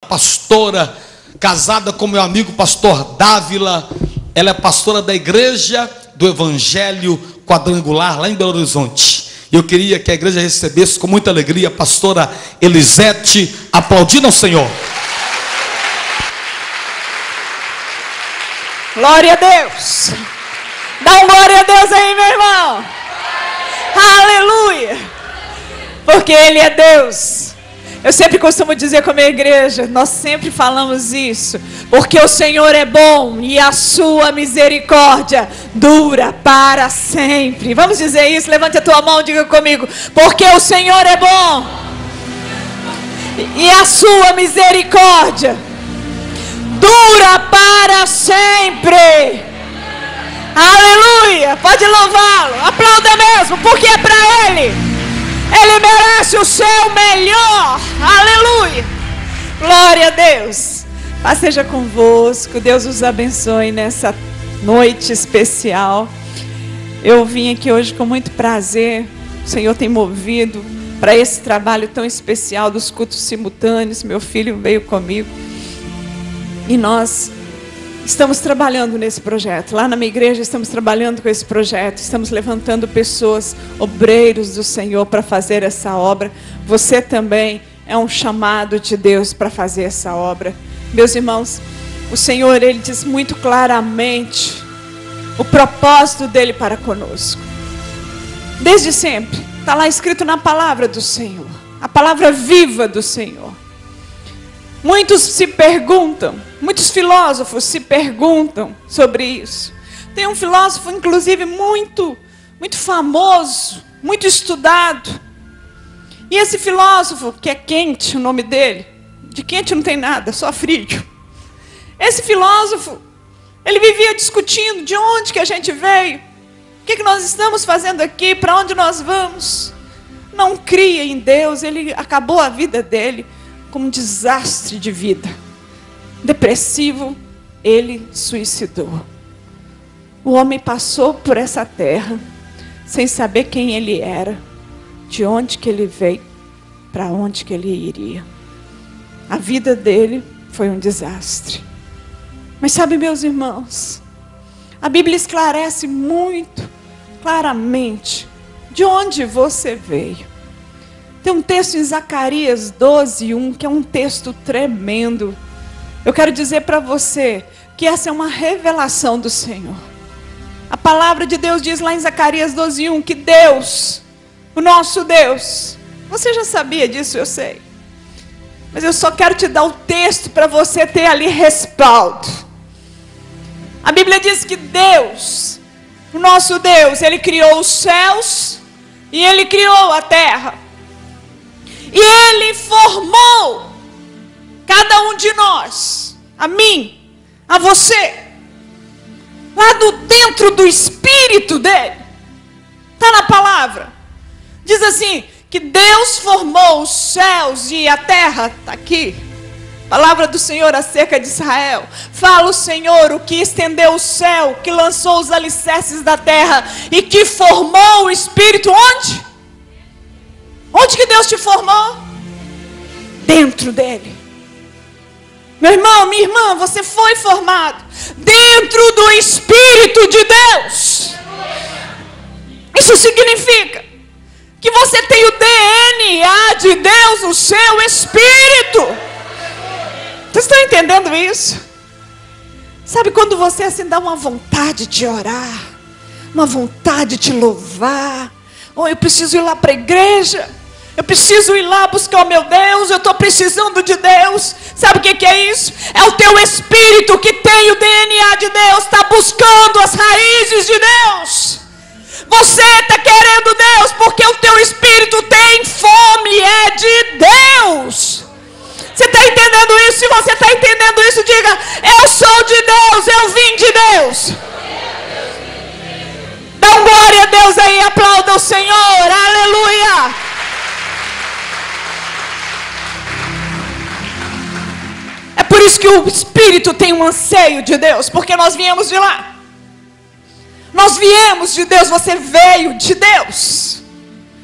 pastora, casada com meu amigo pastor Dávila. Ela é pastora da igreja do Evangelho Quadrangular, lá em Belo Horizonte. Eu queria que a igreja recebesse com muita alegria a pastora Elisete, aplaudindo ao Senhor. Glória a Deus. Dá um glória a Deus aí, meu irmão. Aleluia. Porque Ele é Deus. Eu sempre costumo dizer com a minha igreja, nós sempre falamos isso, porque o Senhor é bom e a sua misericórdia dura para sempre. Vamos dizer isso? Levante a tua mão e diga comigo: porque o Senhor é bom e a sua misericórdia dura para sempre. Aleluia. Pode louvá-lo, aplauda mesmo, porque é para Ele. Ele merece o seu melhor. Aleluia. Glória a Deus. Paz seja convosco. Deus os abençoe nessa noite especial. Eu vim aqui hoje com muito prazer. O Senhor tem movido para esse trabalho tão especial dos cultos simultâneos. Meu filho veio comigo e nós estamos trabalhando nesse projeto. Lá na minha igreja estamos trabalhando com esse projeto. Estamos levantando pessoas, obreiros do Senhor, para fazer essa obra. Você também é um chamado de Deus para fazer essa obra. Meus irmãos, o Senhor, Ele diz muito claramente o propósito dEle para conosco. Desde sempre. Está lá escrito na palavra do Senhor. A palavra viva do Senhor. Muitos se perguntam, muitos filósofos se perguntam sobre isso. Tem um filósofo, inclusive, muito famoso, muito estudado. E esse filósofo, que é Kant, o nome dele, de quente não tem nada, só frio. Esse filósofo, ele vivia discutindo de onde que a gente veio, o que nós estamos fazendo aqui, para onde nós vamos. Não cria em Deus, ele acabou a vida dele com um desastre de vida. Depressivo, ele suicidou. O homem passou por essa terra sem saber quem ele era, de onde que ele veio, para onde que ele iria. A vida dele foi um desastre. Mas sabe, meus irmãos, a Bíblia esclarece muito claramente de onde você veio. Tem um texto em Zacarias 12:1, que é um texto tremendo. Eu quero dizer para você que essa é uma revelação do Senhor. A palavra de Deus diz lá em Zacarias 12:1 que Deus, o nosso Deus, você já sabia disso, eu sei. Mas eu só quero te dar o texto para você ter ali respaldo. A Bíblia diz que Deus, o nosso Deus, Ele criou os céus e Ele criou a terra. E Ele formou cada um de nós, a mim, a você, lá dentro do espírito dele. Está na palavra. Diz assim, que Deus formou os céus e a terra. Está aqui. Palavra do Senhor acerca de Israel. Fala o Senhor, o que estendeu o céu, que lançou os alicerces da terra e que formou o espírito onde? Onde que Deus te formou? Dentro dele. Meu irmão, minha irmã, você foi formado dentro do Espírito de Deus. Isso significa que você tem o DNA de Deus no seu espírito. Vocês estão entendendo isso? Sabe quando você assim dá uma vontade de orar, uma vontade de louvar, ou eu preciso ir lá para a igreja, eu preciso ir lá buscar o meu Deus, eu estou precisando de Deus. Sabe o que é isso? É o teu espírito que tem o DNA de Deus, está buscando as raízes de Deus. Você está querendo Deus porque o teu espírito tem fome, é de Deus. Você está entendendo isso? Se você está entendendo isso, diga: eu sou de Deus, eu vim de Deus. Dá um glória a Deus aí, aplauda o Senhor, aleluia. É por isso que o Espírito tem um anseio de Deus, porque nós viemos de lá. Nós viemos de Deus, você veio de Deus.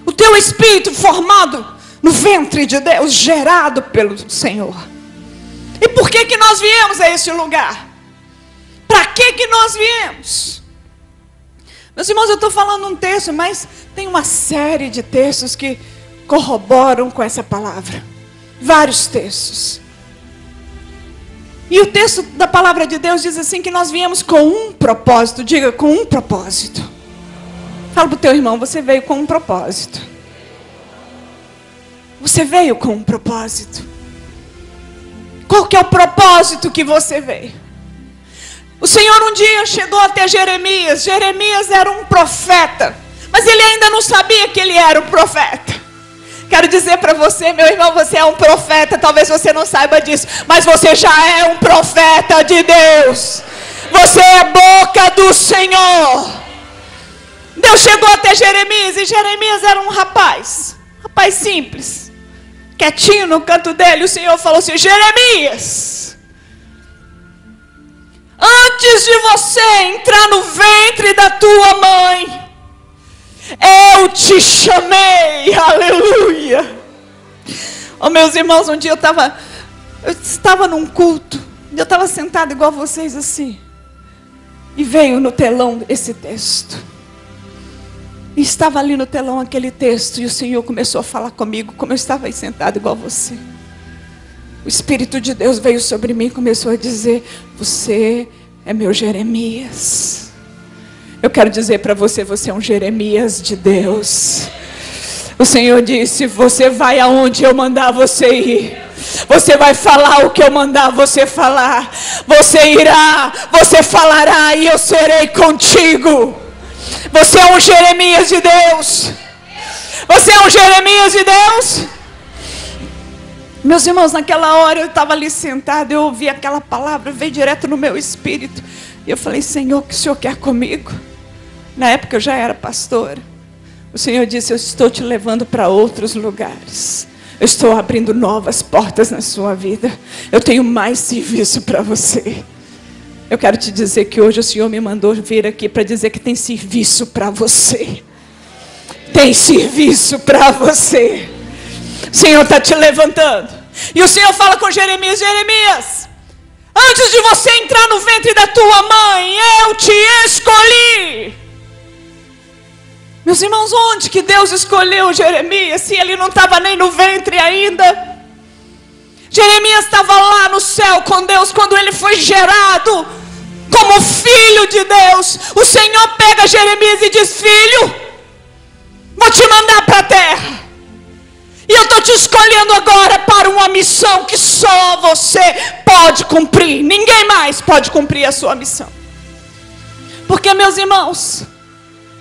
O teu espírito formado no ventre de Deus, gerado pelo Senhor. que que nós viemos a este lugar? Para que nós viemos? Meus irmãos, eu estou falando um texto, mas tem uma série de textos que corroboram com essa palavra. Vários textos. E o texto da palavra de Deus diz assim, que nós viemos com um propósito. Diga, com um propósito. Fala para o teu irmão, você veio com um propósito. Você veio com um propósito. Qual que é o propósito que você veio? O Senhor um dia chegou até Jeremias. Jeremias era um profeta, mas ele ainda não sabia que ele era um profeta. Quero dizer para você, meu irmão, você é um profeta. Talvez você não saiba disso, mas você já é um profeta de Deus. Você é boca do Senhor. Deus chegou até Jeremias, e Jeremias era um rapaz simples, quietinho no canto dele. O Senhor falou assim: Jeremias, antes de você entrar no ventre da tua mãe, eu te chamei. Aleluia. Oh, meus irmãos, um dia eu estava num culto, eu estava sentado igual vocês assim, e veio no telão esse texto. E estava ali no telão aquele texto, e o Senhor começou a falar comigo, como eu estava aí sentado igual você. O Espírito de Deus veio sobre mim e começou a dizer: você é meu Jeremias. Eu quero dizer para você, você é um Jeremias de Deus. O Senhor disse: você vai aonde eu mandar você ir. Você vai falar o que eu mandar você falar. Você irá, você falará, e eu serei contigo. Você é um Jeremias de Deus. Você é um Jeremias de Deus. Meus irmãos, naquela hora eu estava ali sentado, eu ouvi aquela palavra, veio direto no meu espírito. E eu falei: Senhor, o que o Senhor quer comigo? Na época eu já era pastora. O Senhor disse: eu estou te levando para outros lugares. Eu estou abrindo novas portas na sua vida. Eu tenho mais serviço para você. Eu quero te dizer que hoje o Senhor me mandou vir aqui para dizer que tem serviço para você. Tem serviço para você. O Senhor está te levantando. E o Senhor fala com Jeremias: Jeremias, antes de você entrar no ventre da tua mãe, eu te escolhi. Meus irmãos, onde que Deus escolheu Jeremias, se ele não estava nem no ventre ainda? Jeremias estava lá no céu com Deus quando ele foi gerado como filho de Deus. O Senhor pega Jeremias e diz: filho, vou te mandar para a terra. E eu estou te escolhendo agora para uma missão que só você pode cumprir. Ninguém mais pode cumprir a sua missão. Porque, meus irmãos,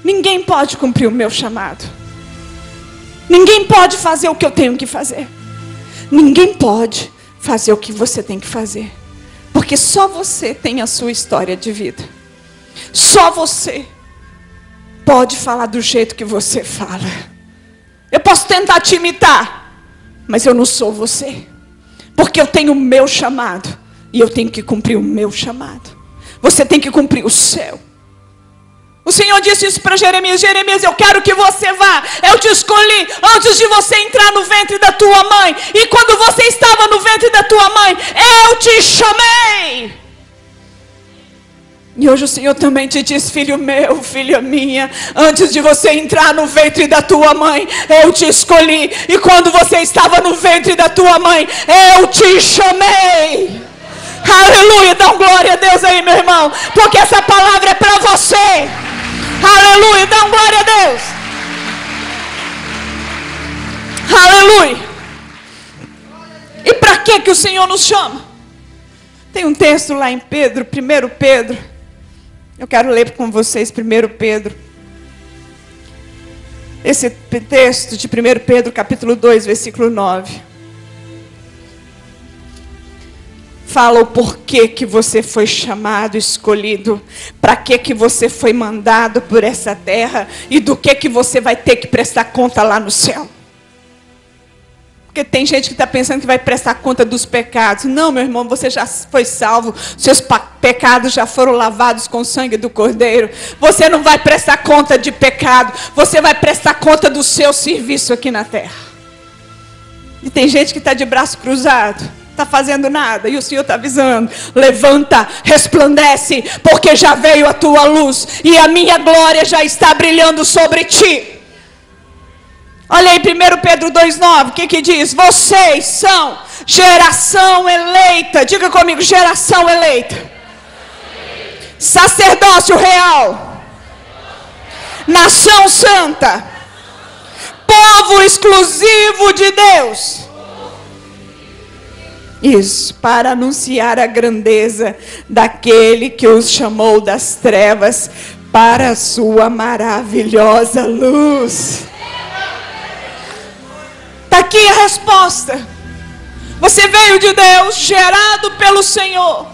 ninguém pode cumprir o meu chamado. Ninguém pode fazer o que eu tenho que fazer. Ninguém pode fazer o que você tem que fazer. Porque só você tem a sua história de vida. Só você pode falar do jeito que você fala. Eu posso tentar te imitar, mas eu não sou você. Porque eu tenho o meu chamado. E eu tenho que cumprir o meu chamado. Você tem que cumprir o seu. O Senhor disse isso para Jeremias: Jeremias, eu quero que você vá. Eu te escolhi antes de você entrar no ventre da tua mãe. E quando você estava no ventre da tua mãe, eu te chamei. E hoje o Senhor também te diz: filho meu, filha minha, antes de você entrar no ventre da tua mãe, eu te escolhi. E quando você estava no ventre da tua mãe, eu te chamei. Aleluia, dá glória a Deus aí, meu irmão, porque essa palavra é para você. Aleluia, dá glória a Deus. Aleluia. E para que o Senhor nos chama? Tem um texto lá em Pedro, 1 Pedro. Eu quero ler com vocês 1 Pedro. Esse texto de 1 Pedro, capítulo 2, versículo 9. Fala o porquê que você foi chamado, escolhido. Para que você foi mandado por essa terra. E do que você vai ter que prestar conta lá no céu. Porque tem gente que está pensando que vai prestar conta dos pecados. Não, meu irmão, você já foi salvo. Seus pecados já foram lavados com o sangue do Cordeiro. Você não vai prestar conta de pecado. Você vai prestar conta do seu serviço aqui na terra. E tem gente que está de braço cruzado. Está fazendo nada, e o Senhor está avisando: levanta, resplandece, porque já veio a tua luz, e a minha glória já está brilhando sobre ti. Olha aí 1 Pedro 2,9, o que diz? Vocês são geração eleita, diga comigo, geração eleita, sacerdócio real, nação santa, povo exclusivo de Deus. Isso, para anunciar a grandeza daquele que os chamou das trevas para a sua maravilhosa luz. Está aqui a resposta. Você veio de Deus, gerado pelo Senhor,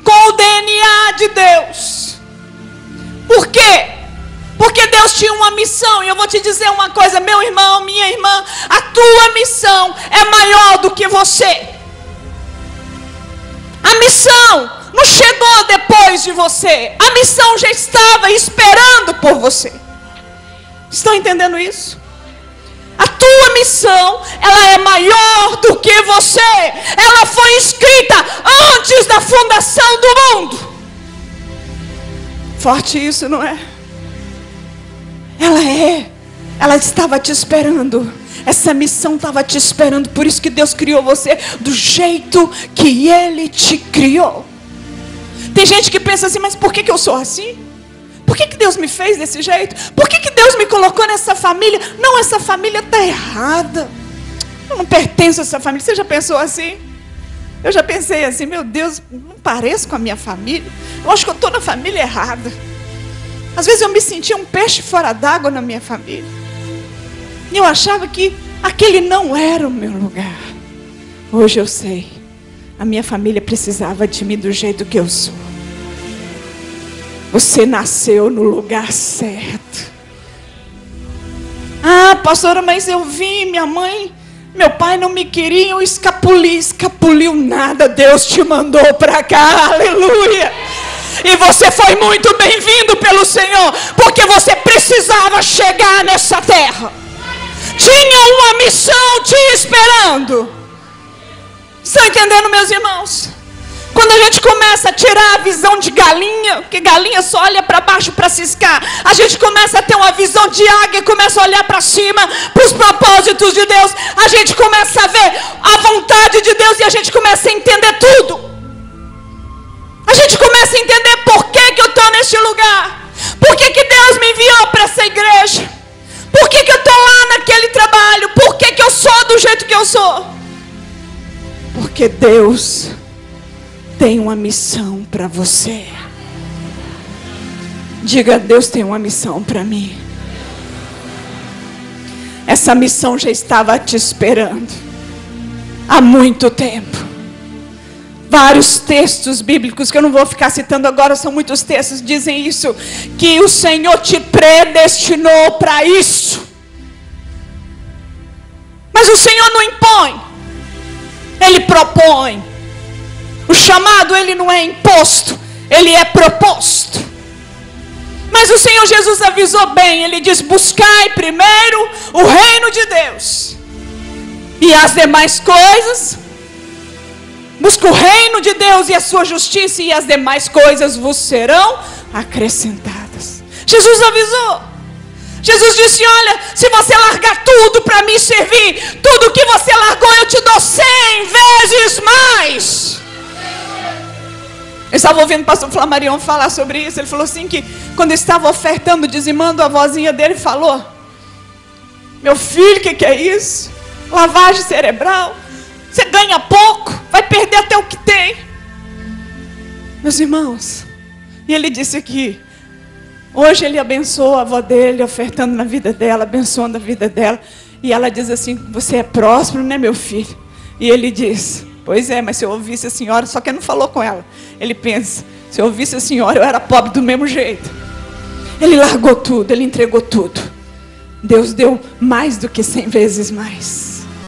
com o DNA de Deus. Por quê? Porque Deus tinha uma missão. E eu vou te dizer uma coisa, meu irmão, minha irmã, a tua missão é maior do que você. A missão não chegou depois de você. A missão já estava esperando por você. Estão entendendo isso? A tua missão, ela é maior do que você. Ela foi escrita antes da fundação do mundo. Forte isso, não é? Ela estava te esperando. Essa missão estava te esperando. Por isso que Deus criou você do jeito que Ele te criou. Tem gente que pensa assim: mas por que eu sou assim? Por que Deus me fez desse jeito? Por que Deus me colocou nessa família? Não, essa família está errada. Eu não pertenço a essa família. Você já pensou assim? Eu já pensei assim: meu Deus, não pareço com a minha família. Eu acho que eu estou na família errada. Às vezes eu me sentia um peixe fora d'água na minha família. E eu achava que aquele não era o meu lugar. Hoje eu sei. A minha família precisava de mim do jeito que eu sou. Você nasceu no lugar certo. Ah, pastora, mas eu vim, minha mãe, meu pai não me queriam, escapuliu nada. Deus te mandou para cá, aleluia. E você foi muito bem-vindo pelo Senhor, porque você precisava chegar nessa terra. Tinha uma missão te esperando. Estão entendendo, meus irmãos? Quando a gente começa a tirar a visão de galinha, porque galinha só olha para baixo para ciscar, a gente começa a ter uma visão de águia, começa a olhar para cima, para os propósitos de Deus, a gente começa a ver a vontade de Deus e a gente começa a entender tudo. A gente começa a entender por que eu estou neste lugar, por que Deus me enviou para essa igreja, por que eu estou lá naquele trabalho, por que eu sou do jeito que eu sou. Porque Deus tem uma missão para você. Diga: Deus tem uma missão para mim. Essa missão já estava te esperando há muito tempo. Vários textos bíblicos que eu não vou ficar citando agora, são muitos textos, dizem isso, que o Senhor te predestinou para isso. Mas o Senhor não impõe, Ele propõe. O chamado, ele não é imposto, ele é proposto. Mas o Senhor Jesus avisou bem. Ele diz: buscai primeiro o reino de Deus, e as demais coisas. Busca o reino de Deus e a sua justiça, e as demais coisas vos serão acrescentadas. Jesus avisou. Jesus disse: olha, se você largar tudo para me servir, tudo que você largou eu te dou 100 vezes mais. Eu estava ouvindo o pastor Flamarion falar sobre isso. Ele falou assim que quando estava ofertando, dizimando, a vozinha dele falou: meu filho, o que é isso? Lavagem cerebral. Você ganha pouco, vai perder até o que tem. Meus irmãos, e ele disse que hoje ele abençoa a avó dele, ofertando na vida dela, abençoando a vida dela. E ela diz assim: você é próspero, né, meu filho? E ele diz: pois é, mas se eu ouvisse a senhora, só que ele não falou com ela. Ele pensa: se eu ouvisse a senhora, eu era pobre do mesmo jeito. Ele largou tudo, ele entregou tudo. Deus deu mais do que 100 vezes mais.